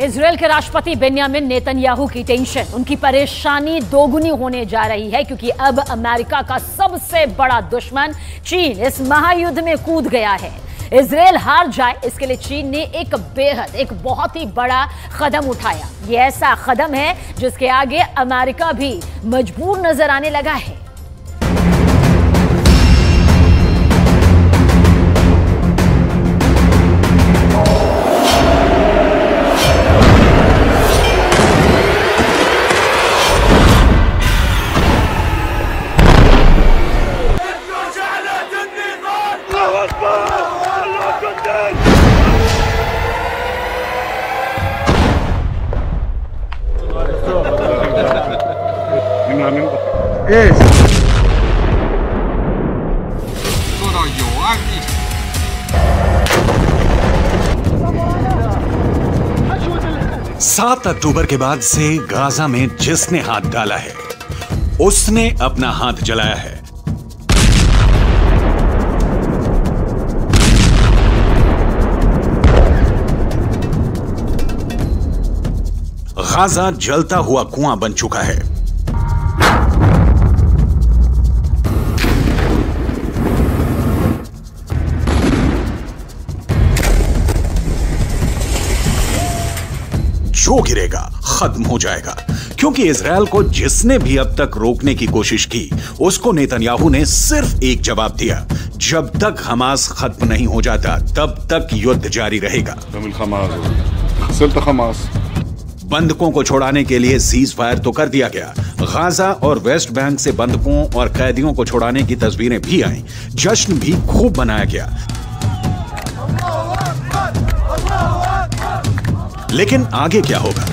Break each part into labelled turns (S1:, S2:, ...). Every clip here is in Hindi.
S1: इजरायल के राष्ट्रपति बेन्यामिन नेतन्याहू की टेंशन, उनकी परेशानी दोगुनी होने जा रही है क्योंकि अब अमेरिका का सबसे बड़ा दुश्मन चीन इस महायुद्ध में कूद गया है। इजरायल हार जाए इसके लिए चीन ने एक बहुत ही बड़ा कदम उठाया। ये ऐसा कदम है जिसके आगे अमेरिका भी मजबूर नजर आने लगा है।
S2: सात अक्टूबर के बाद से गाजा में जिसने हाथ डाला है उसने अपना हाथ जलाया है। गाजा जलता हुआ कुआं बन चुका है। जो गिरेगा खत्म हो जाएगा, क्योंकि इजरायल को जिसने भी अब तक रोकने की कोशिश की उसको नेतन्याहू ने सिर्फ एक जवाब दिया, जब तक हमास खत्म नहीं हो जाता तब तक युद्ध जारी रहेगा। बंधकों को छोड़ाने के लिए सीज फायर तो कर दिया गया। गाजा और वेस्ट बैंक से बंधकों और कैदियों को छोड़ाने की तस्वीरें भी आईं। जश्न भी खूब मनाया गया। लेकिन आगे क्या होगा?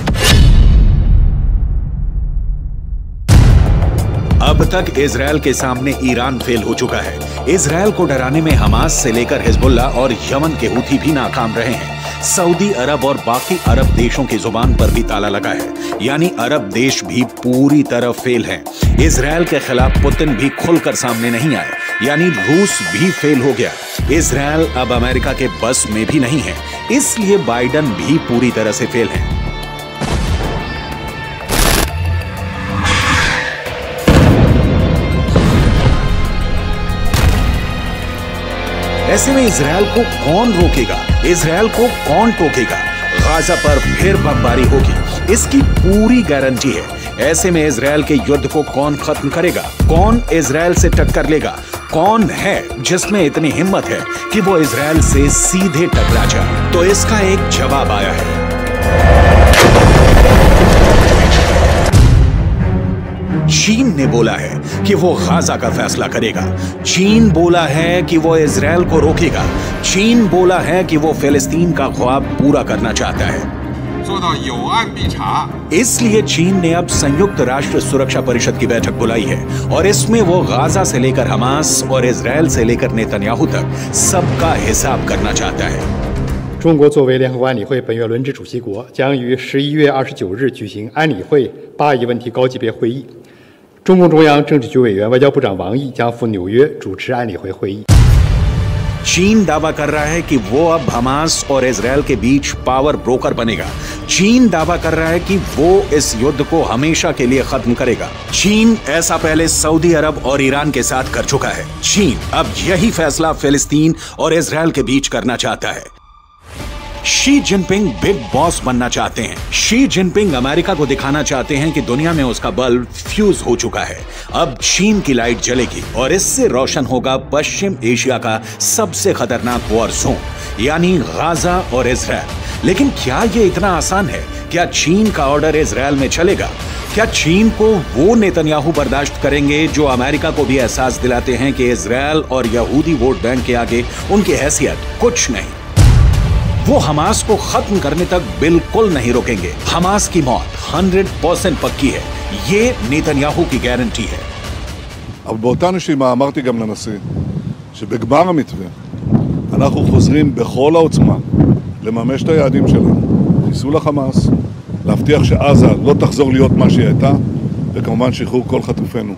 S2: अब तक इजरायल के सामने ईरान फेल हो चुका है। इजरायल को डराने में हमास से लेकर हिजबुल्ला और यमन के हूथी भी नाकाम रहे हैं। सऊदी अरब और बाकी अरब देशों की जुबान पर भी ताला लगा है, यानी अरब देश भी पूरी तरह फेल हैं। इजरायल के खिलाफ पुतिन भी खुलकर सामने नहीं आए, यानी रूस भी फेल हो गया। इजरायल अब अमेरिका के बस में भी नहीं है, इसलिए बाइडन भी पूरी तरह से फेल हैं। ऐसे में इजरायल को कौन रोकेगा? इजरायल को कौन टोकेगा? गाजा पर फिर बमबारी होगी, इसकी पूरी गारंटी है। ऐसे में इजरायल के युद्ध को कौन खत्म करेगा? कौन इजरायल से टक्कर लेगा? कौन है जिसमें इतनी हिम्मत है कि वो इजरायल से सीधे टकरा जाए? तो इसका एक जवाब आया है। चीन ने बोला है कि वो गाजा का फैसला करेगा। चीन बोला है कि वो इजरायल को रोकेगा। चीन बोला है कि वो फिलिस्तीन का ख्वाब पूरा करना चाहता है। इसलिए चीन ने अब संयुक्त राष्ट्र सुरक्षा परिषद की बैठक बुलाई है और इसमें वो गाजा से लेकर हमास और इजरायल से लेकर नेतन्याहू तक सबका हिसाब करना चाहता है।
S3: 中国作为联合国安理会本月轮值主席国，将于11月29日举行安理会巴以问题高级别会议。中共中央政治局委员、外交部长王毅将赴纽约主持安理会会议。
S2: चीन दावा कर रहा है कि वो अब हमास और इजरायल के बीच पावर ब्रोकर बनेगा। चीन दावा कर रहा है कि वो इस युद्ध को हमेशा के लिए खत्म करेगा। चीन ऐसा पहले सऊदी अरब और ईरान के साथ कर चुका है। चीन अब यही फैसला फिलिस्तीन और इजरायल के बीच करना चाहता है। शी जिनपिंग बिग बॉस बनना चाहते हैं। शी जिनपिंग अमेरिका को दिखाना चाहते हैं कि दुनिया में उसका बल्ब फ्यूज हो चुका है। अब चीन की लाइट जलेगी और इससे रोशन होगा पश्चिम एशिया का सबसे खतरनाक वॉर जोन, यानी गाजा और इजरायल। लेकिन क्या यह इतना आसान है? क्या चीन का ऑर्डर इजरायल में चलेगा? क्या चीन को वो नेतन्याहू बर्दाश्त करेंगे जो अमेरिका को भी एहसास दिलाते हैं कि इजरायल और यहूदी वोट बैंक के आगे उनकी हैसियत कुछ नहीं? वो हमास को खत्म करने तक बिल्कुल नहीं रोकेंगे। हमास की मौत 100% पक्की है, ये नेतन्याहू की गारंटी है।
S4: אבל באותה נשימה אמרתי גם לנשיא שבגמר המתווה אנחנו חוזרים בכל העוצמה לממש את היעדים שלנו, חיסול החמאס, להבטיח שעזה לא תחזור להיות מה שהיא הייתה, וכמובן שחרור כל חטופינו.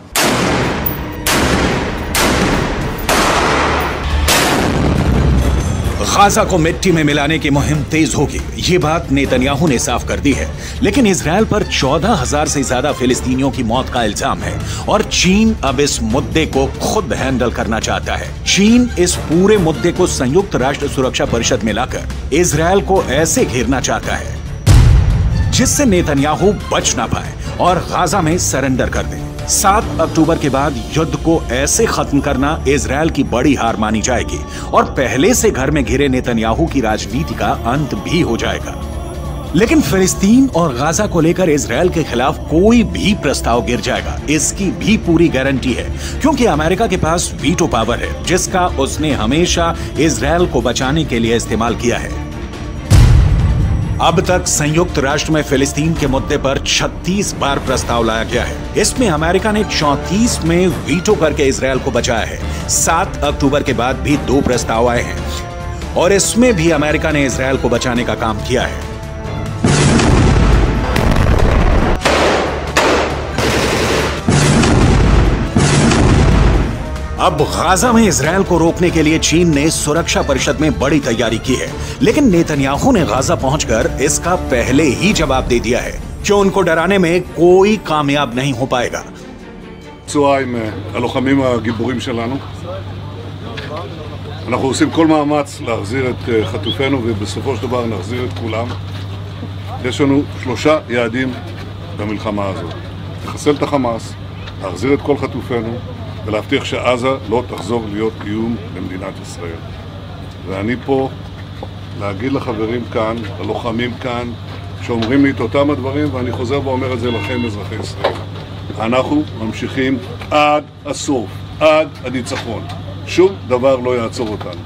S2: गाजा को मिट्टी में मिलाने की मुहिम तेज होगी, ये बात नेतन्याहू ने साफ कर दी है। लेकिन इजरायल पर 14,000 से ज्यादा फिलिस्तीनियों की मौत का इल्जाम है और चीन अब इस मुद्दे को खुद हैंडल करना चाहता है। चीन इस पूरे मुद्दे को संयुक्त राष्ट्र सुरक्षा परिषद में लाकर इजरायल को ऐसे घेरना चाहता है जिससे नेतन्याहू बच ना पाए और गाजा में सरेंडर कर दे। 7 अक्टूबर के बाद युद्ध को ऐसे खत्म करना इजरायल की बड़ी हार मानी जाएगी और पहले से घर में घिरे नेतन्याहू की राजनीति का अंत भी हो जाएगा। लेकिन फिलिस्तीन और गाजा को लेकर इजरायल के खिलाफ कोई भी प्रस्ताव गिर जाएगा, इसकी भी पूरी गारंटी है, क्योंकि अमेरिका के पास वीटो पावर है जिसका उसने हमेशा इजरायल को बचाने के लिए इस्तेमाल किया है। अब तक संयुक्त राष्ट्र में फिलिस्तीन के मुद्दे पर 36 बार प्रस्ताव लाया गया है। इसमें अमेरिका ने 34 में वीटो करके इजरायल को बचाया है। 7 अक्टूबर के बाद भी 2 प्रस्ताव आए हैं और इसमें भी अमेरिका ने इजरायल को बचाने का काम किया है। अब गाजा में इजरायल को रोकने के लिए चीन ने सुरक्षा परिषद में बड़ी तैयारी की है, लेकिन नेतन्याहू ने गाजा पहुंचकर इसका पहले ही जवाब दे दिया है कि उनको डराने में कोई कामयाब नहीं हो पाएगा।
S4: צהריים הלוחמים הגיבורים שלנו. אנחנו עושים כל מאמץ להחזיר את חטופינו ובסופו של דבר נחזיר את כולם. יש לנו 3 יעדים במלחמה הזאת. לחסל את החמאס, להחזיר את כל חטופינו ולהבטיח שעזה לא תחזור להיות איום למדינת ישראל. ואני פה להגיד לחברים כאן, ללוחמים כאן, שאומרים לי את אותם הדברים, ואני חוזר ואומר את זה לכם, אזרחי ישראל. אנחנו ממשיכים עד הסוף, עד הניצחון. שום דבר לא יעצור אותנו.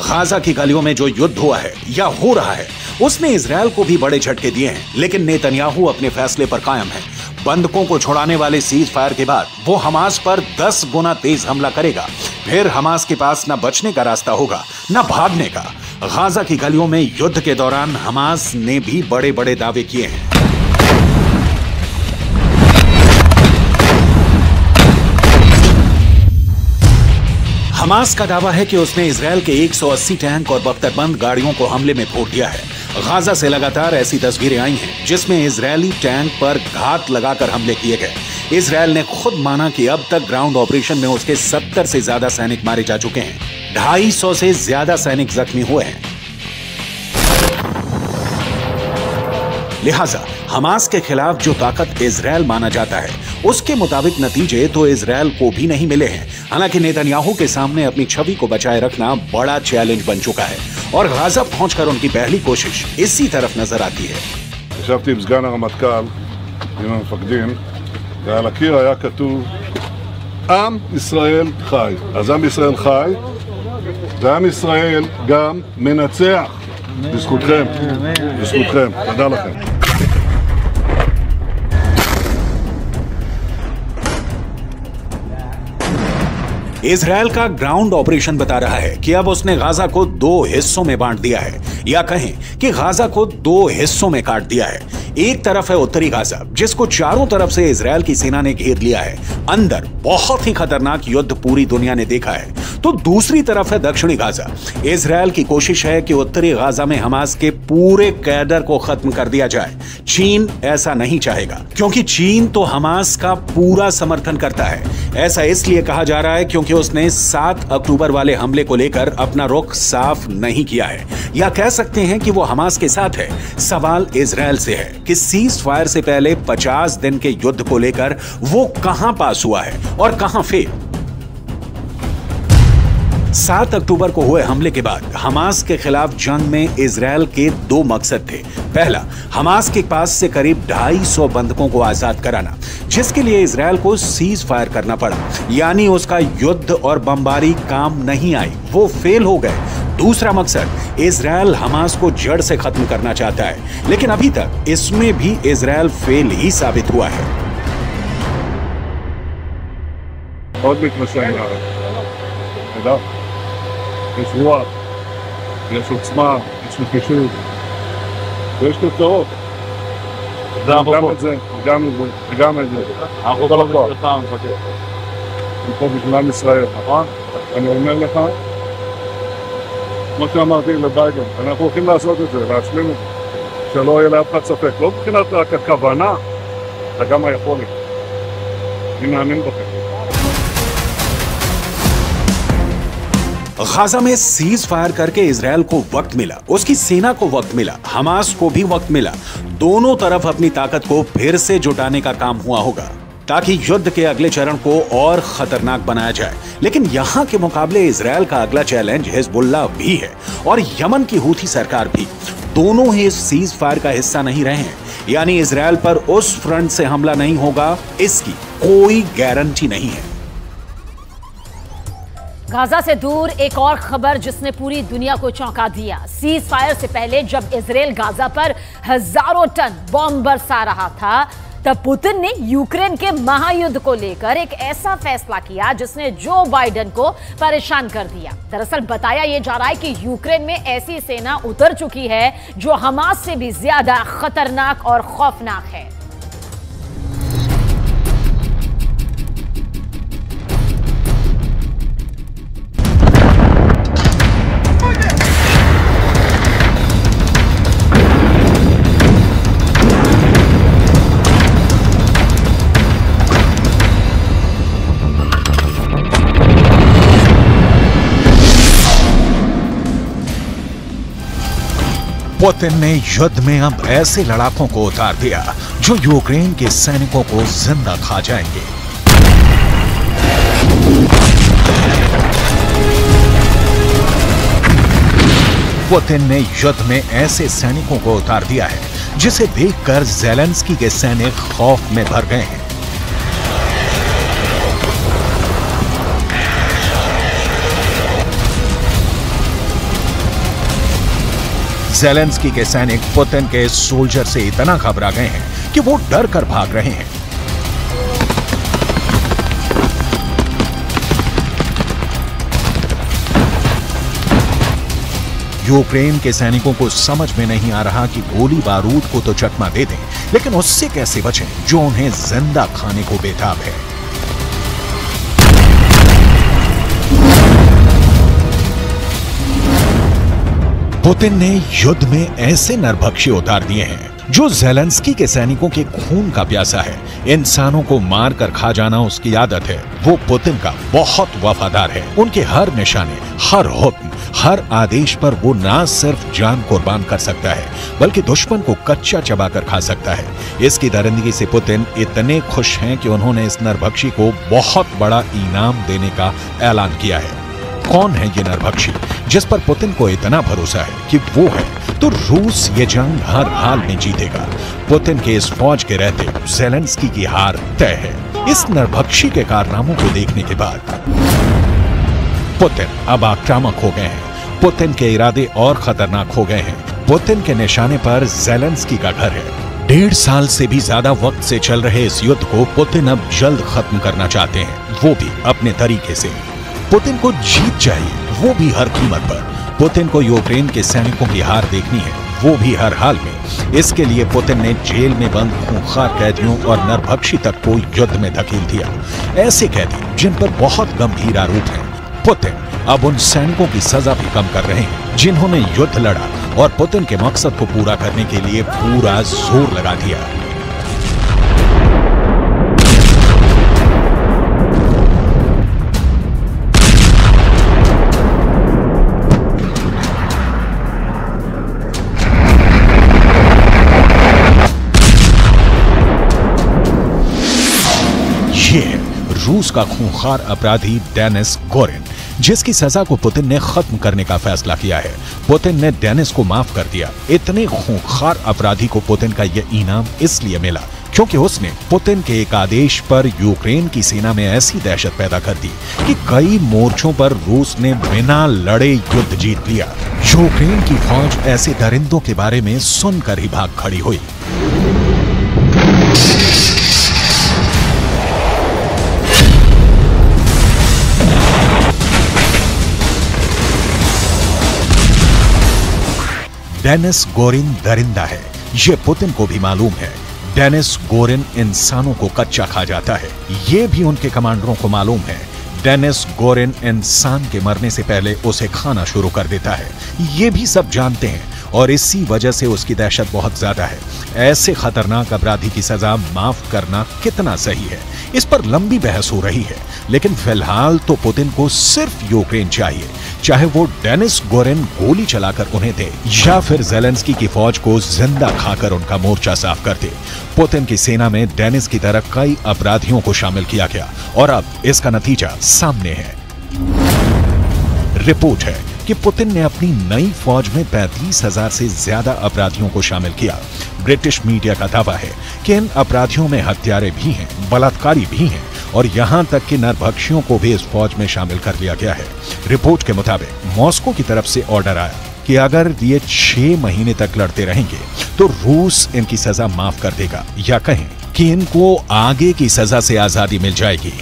S2: गाजा की गलियों में जो युद्ध हुआ है या हो रहा है उसने इजरायल को भी बड़े झटके दिए हैं, लेकिन नेतन्याहू अपने फैसले पर कायम है। बंधकों को छुड़ाने वाले सीज फायर के बाद वो हमास पर 10 गुना तेज हमला करेगा। फिर हमास के पास न बचने का रास्ता होगा न भागने का। गाजा की गलियों में युद्ध के दौरान हमास ने भी बड़े बड़े दावे किए हैं। हमास का दावा है कि उसने इजरायल के 180 टैंक और बख्तरबंद गाड़ियों को हमले में फोड़ दिया है। गाजा से लगातार ऐसी तस्वीरें आई हैं जिसमें इजरायली टैंक पर घात लगाकर हमले किए गए। इजरायल ने खुद माना कि अब तक ग्राउंड ऑपरेशन में उसके 70 से ज्यादा सैनिक मारे जा चुके हैं, 250 से ज्यादा सैनिक जख्मी हुए हैं। लिहाजा हमास के खिलाफ जो ताकत इजरायल माना जाता है उसके मुताबिक नतीजे तो इजरायल को भी नहीं मिले हैं। हालांकि नेतन्याहू के सामने अपनी छवि को बचाए रखना बड़ा चैलेंज बन चुका है और गाजा पहुंचकर उनकी पहली कोशिश इसी तरफ नजर आती है।
S4: ישבתי עם סגן הרמטכ"ל, עם המפקדים, ועל הקיר היה כתוב עם ישראל חי. אז עם ישראל חי, ועם ישראל גם מנצח. בזכותכם, בזכותכם. תודה לכם.
S2: इजरायल का ग्राउंड ऑपरेशन बता रहा है कि अब उसने गाजा को 2 हिस्सों में बांट दिया है, या कहें कि गाजा को 2 हिस्सों में काट दिया है। एक तरफ है उत्तरी गाजा जिसको चारों तरफ से इजरायल की सेना ने घेर लिया है। अंदर बहुत ही खतरनाक युद्ध पूरी दुनिया ने देखा है। तो दूसरी तरफ है दक्षिणी गाजा। इजरायल की कोशिश है कि उत्तरी गाजा में हमास के पूरे कैडर को खत्म कर दिया जाए। चीन ऐसा नहीं चाहेगा क्योंकि चीन तो हमास का पूरा समर्थन करता है। ऐसा इसलिए कहा जा रहा है क्योंकि उसने 7 अक्टूबर वाले हमले को लेकर अपना रुख साफ नहीं किया है, या कह सकते हैं कि वो हमास के साथ है। सवाल इजरायल से है कि सीज फायर से पहले 50 दिन के युद्ध को लेकर वो कहां पास हुआ है और कहां फेल। 7 अक्टूबर को हुए हमले के बाद हमास के खिलाफ जंग में इजरायल के 2 मकसद थे। पहला, हमास के पास से करीब 250 बंधकों को आजाद कराना, जिसके लिए इजरायल को सीज फायर करना पड़ा, यानी उसका युद्ध और बमबारी काम नहीं आई, वो फेल हो गए। दूसरा मकसद, इजरायल हमास को जड़ से खत्म करना चाहता है, लेकिन अभी तक इसमें भी इजरायल फेल ही साबित हुआ है।
S4: עוד מתמשך לארץ. תדע, יש רוח, יש עוצמה, יש נחישות, ויש תוצאות. גם את זה, גם את זה. אנחנו כל הזמן. פה בגלל ישראל, נכון? אני אומר לך, כמו שאמרתי לביידן, אנחנו הולכים לעשות את זה, להשלים את זה, שלא יהיה לאף אחד ספק. לא מבחינת רק הכוונה, אלא גם היכולת. אני מאמין בכם.
S2: गाजा में सीज फायर करके इजरायल को वक्त मिला, उसकी सेना को वक्त मिला, हमास को भी वक्त मिला। दोनों तरफ अपनी ताकत को फिर से जुटाने का काम हुआ होगा ताकि युद्ध के अगले चरण को और खतरनाक बनाया जाए। लेकिन यहां के मुकाबले इजरायल का अगला चैलेंज हिजबुल्लाह भी है और यमन की हूथी सरकार भी। दोनों ही इस सीज फायर का हिस्सा नहीं रहे हैं, यानी इजरायल पर उस फ्रंट से हमला नहीं होगा, इसकी कोई गारंटी नहीं है।
S1: गाजा से दूर एक और खबर जिसने पूरी दुनिया को चौंका दिया। सीज फायर से पहले जब इजरायल गाजा पर हजारों टन बॉम्ब बरसा रहा था, तब पुतिन ने यूक्रेन के महायुद्ध को लेकर एक ऐसा फैसला किया जिसने जो बाइडेन को परेशान कर दिया। दरअसल बताया यह जा रहा है कि यूक्रेन में ऐसी सेना उतर चुकी है जो हमास से भी ज्यादा खतरनाक और खौफनाक है।
S2: पुतिन ने युद्ध में अब ऐसे लड़ाकों को उतार दिया जो यूक्रेन के सैनिकों को जिंदा खा जाएंगे। पुतिन ने युद्ध में ऐसे सैनिकों को उतार दिया है जिसे देखकर ज़ेलेंस्की के सैनिक खौफ में भर गए हैं। ज़ेलेंस्की के सैनिक पुतिन के सोल्जर से इतना घबरा गए हैं कि वो डर कर भाग रहे हैं। यूक्रेन के सैनिकों को समझ में नहीं आ रहा कि गोली बारूद को तो चकमा दे दें, लेकिन उससे कैसे बचें जो उन्हें जिंदा खाने को बेताब है। पुतिन ने युद्ध में ऐसे नरभक्षी उतार दिए हैं जो ज़ेलेंस्की के सैनिकों के खून का प्यासा है। इंसानों को मार कर खा जाना उसकी आदत है। वो पुतिन का बहुत वफादार है। उनके हर निशाने, हर हुक्म, हर आदेश पर वो ना सिर्फ जान कुर्बान कर सकता है बल्कि दुश्मन को कच्चा चबा कर खा सकता है। इसकी दरिंदगी से पुतिन इतने खुश हैं कि उन्होंने इस नरभक्षी को बहुत बड़ा इनाम देने का ऐलान किया है। कौन है ये नरभक्षी जिस पर पुतिन को इतना भरोसा है कि वो है तो रूस ये जंग हर हाल में जीतेगा। पुतिन के इस फौज के रहते ज़ेलेंस्की की हार तय है। इस नरभक्षी के कारनामों को देखने के बाद पुतिन अब आक्रामक हो गए हैं। पुतिन के इरादे और खतरनाक हो गए हैं। पुतिन के निशाने पर ज़ेलेंस्की का घर है। 1.5 साल से भी ज्यादा वक्त से चल रहे इस युद्ध को पुतिन अब जल्द खत्म करना चाहते हैं, वो भी अपने तरीके से। पुतिन को जीत चाहिए, वो भी हर कीमत पर। पुतिन को यूक्रेन के सैनिकों की हार देखनी है, वो भी हर हाल में। इसके लिए पुतिन ने जेल में बंद खूंखार कैदियों और नरभक्षी तक को युद्ध में धकेल दिया। ऐसे कैदी जिन पर बहुत गंभीर आरोप हैं। पुतिन अब उन सैनिकों की सजा भी कम कर रहे हैं जिन्होंने युद्ध लड़ा और पुतिन के मकसद को पूरा करने के लिए पूरा जोर लगा दिया। रूस का खूंखार अपराधी डेनिस गोरिन, जिसकी सजा को पुतिन ने खत्म करने का फैसला किया है। पुतिन ने डेनिस को माफ कर दिया। इतने खूंखार अपराधी को पुतिन का यह इनाम इसलिए मिला क्योंकि उसने पुतिन के एक आदेश पर यूक्रेन की सेना में ऐसी दहशत पैदा कर दी कि कई मोर्चों पर रूस ने बिना लड़े युद्ध जीत लिया। यूक्रेन की फौज ऐसे दरिंदों के बारे में सुनकर ही भाग खड़ी हुई। डेनिस गोरिन दरिंदा है, ये पुतिन को भी मालूम है। डेनिस गोरिन इंसानों को कच्चा खा जाता है, ये भी उनके कमांडरों को मालूम है। डेनिस गोरिन इंसान के मरने से पहले उसे खाना शुरू कर देता है। ये भी सब जानते हैं और इसी वजह से उसकी दहशत बहुत ज्यादा है। ऐसे खतरनाक अपराधी की सजा माफ करना कितना सही है, इस पर लंबी बहस हो रही है। लेकिन फिलहाल तो पुतिन को सिर्फ यूक्रेन चाहिए, चाहे वो डेनिस गोरिन गोली चलाकर उन्हें दे या फिर ज़ेलेंस्की की फौज को जिंदा खाकर उनका मोर्चा साफ कर दे। पुतिन की सेना में डेनिस की तरह कई अपराधियों को शामिल किया गया और अब इसका नतीजा सामने है। रिपोर्ट है कि पुतिन ने अपनी नई फौज में 35,000 से ज्यादा अपराधियों को शामिल किया। ब्रिटिश मीडिया का दावा है कि इन अपराधियों में हत्यारे भी हैं, बलात्कारी भी हैं और यहां तक कि नरभक्षियों को भी इस फौज में शामिल कर लिया गया है। रिपोर्ट के मुताबिक मॉस्को की तरफ से ऑर्डर आया कि अगर ये 6 महीने तक लड़ते रहेंगे तो रूस इनकी सजा माफ कर देगा, या कहें कि इनको आगे की सजा से आजादी मिल जाएगी।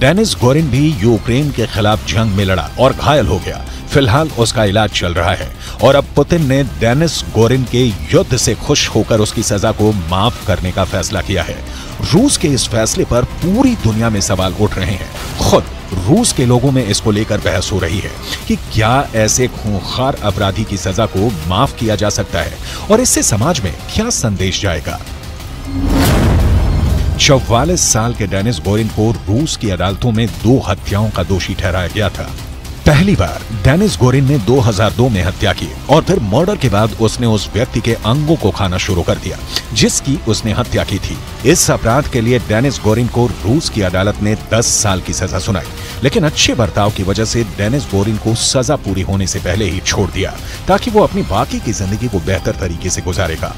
S2: डेनिस गोरिन भी यूक्रेन के खिलाफ जंग में लड़ा और घायल हो गया। फिलहाल उसका इलाज चल रहा है और अब पुतिन ने डेनिस गोरिन के युद्ध से खुश होकर उसकी सजा को माफ करने का फैसला किया है। रूस के इस फैसले पर पूरी दुनिया में सवाल उठ रहे हैं। खुद रूस के लोगों में इसको लेकर बहस हो रही है कि क्या ऐसे खूंखार अपराधी की सजा को माफ किया जा सकता है और इससे समाज में क्या संदेश जाएगा। 44 साल के डेनिस गोरिन को रूस की अदालतों में 2 हत्याओं का दोषी ठहराया गया था। पहली बार डेनिस गोरिन ने 2002 में हत्या की और फिर मर्डर के बाद उसने उस व्यक्ति के अंगों को खाना शुरू कर दिया जिसकी उसने हत्या की थी। इस अपराध के लिए डेनिस गोरिन को रूस की अदालत ने 10 साल की सजा सुनाई, लेकिन अच्छे बर्ताव की वजह से डेनिस गोरिन को सजा पूरी होने से पहले ही छोड़ दिया ताकि वो अपनी बाकी की जिंदगी को बेहतर तरीके से गुजारेगा।